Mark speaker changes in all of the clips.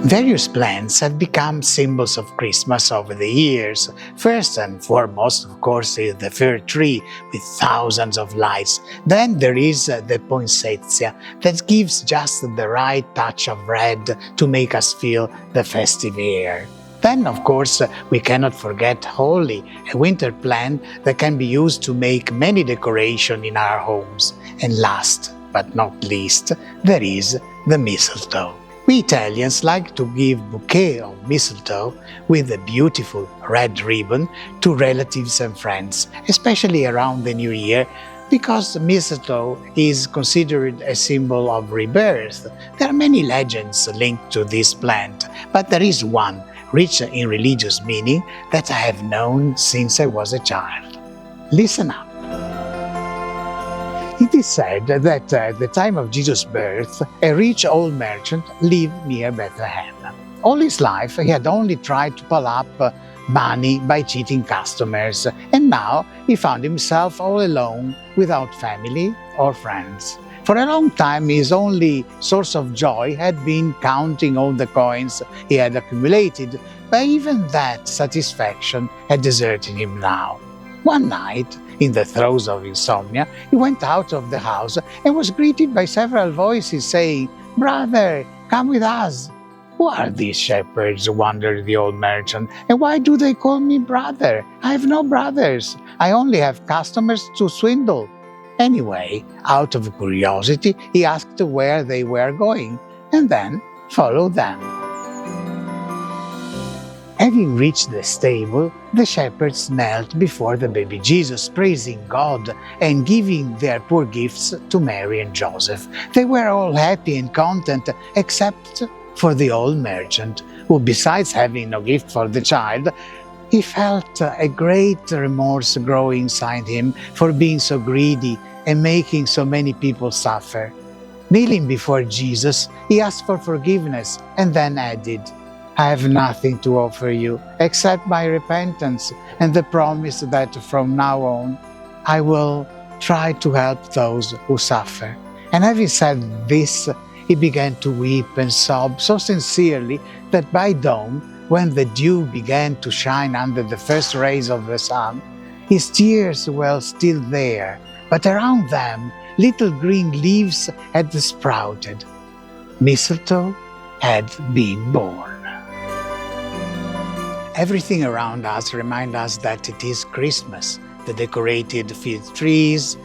Speaker 1: Various plants have become symbols of Christmas over the years. First and foremost, of course, is the fir tree with thousands of lights. Then there is the poinsettia that gives just the right touch of red to make us feel the festive air. Then, of course, we cannot forget holly, a winter plant that can be used to make many decorations in our homes. And last but not least, there is the mistletoe. We Italians like to give bouquet of mistletoe with a beautiful red ribbon to relatives and friends, especially around the New Year, because mistletoe is considered a symbol of rebirth. There are many legends linked to this plant, but there is one rich in religious meaning that I have known since I was a child. Listen up. It is said that at the time of Jesus' birth, a rich old merchant lived near Bethlehem. All his life, he had only tried to pull up money by cheating customers, and now he found himself all alone, without family or friends. For a long time, his only source of joy had been counting all the coins he had accumulated, but even that satisfaction had deserted him now. One night, in the throes of insomnia, he went out of the house and was greeted by several voices saying, "Brother, come with us." "Who are these shepherds?" wondered the old merchant, "and why do they call me brother? I have no brothers. I only have customers to swindle." Anyway, out of curiosity, he asked where they were going, and then followed them. Having reached the stable, the shepherds knelt before the baby Jesus, praising God and giving their poor gifts to Mary and Joseph. They were all happy and content, except for the old merchant, who, besides having no gift for the child, he felt a great remorse growing inside him for being so greedy and making so many people suffer. Kneeling before Jesus, he asked for forgiveness and then added, "I have nothing to offer you except my repentance and the promise that from now on I will try to help those who suffer." And having said this, he began to weep and sob so sincerely that by dawn, when the dew began to shine under the first rays of the sun, his tears were still there, but around them little green leaves had sprouted. Mistletoe had been born. Everything around us reminds us that it is Christmas. The decorated fig trees,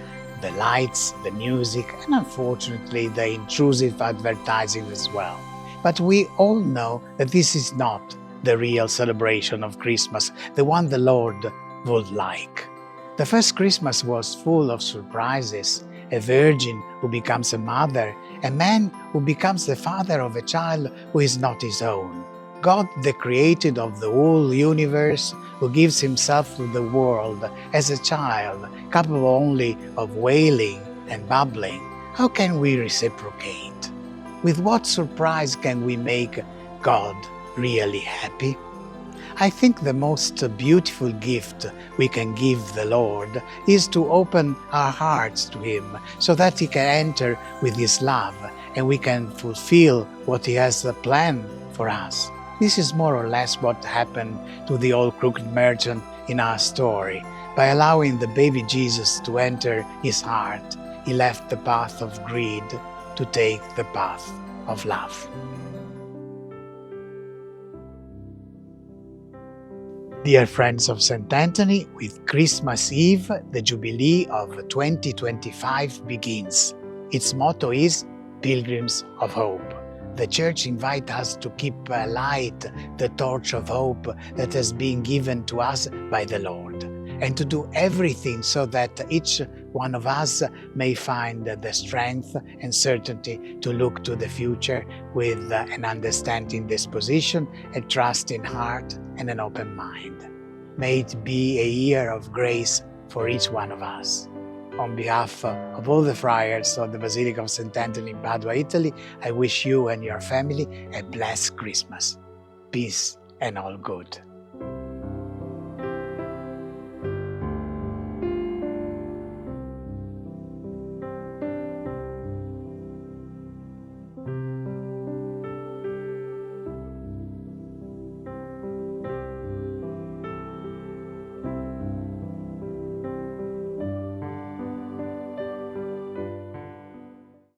Speaker 1: the lights, the music, and unfortunately the intrusive advertising as well. But we all know that this is not the real celebration of Christmas, the one the Lord would like. The first Christmas was full of surprises. A virgin who becomes a mother, a man who becomes the father of a child who is not his own. God, the creator of the whole universe, who gives himself to the world as a child, capable only of wailing and babbling. How can we reciprocate? With what surprise can we make God really happy? I think the most beautiful gift we can give the Lord is to open our hearts to Him so that He can enter with His love and we can fulfill what He has planned for us. This is more or less what happened to the old crooked merchant in our story. By allowing the baby Jesus to enter his heart, he left the path of greed to take the path of love. Dear friends of St. Anthony, with Christmas Eve, the Jubilee of 2025 begins. Its motto is Pilgrims of Hope. The Church invites us to keep alight the torch of hope that has been given to us by the Lord, and to do everything so that each one of us may find the strength and certainty to look to the future with an understanding disposition, a trusting heart, and an open mind. May it be a year of grace for each one of us. On behalf of all the friars of the Basilica of St. Antonio in Padua, Italy, I wish you and your family a blessed Christmas. Peace and all good.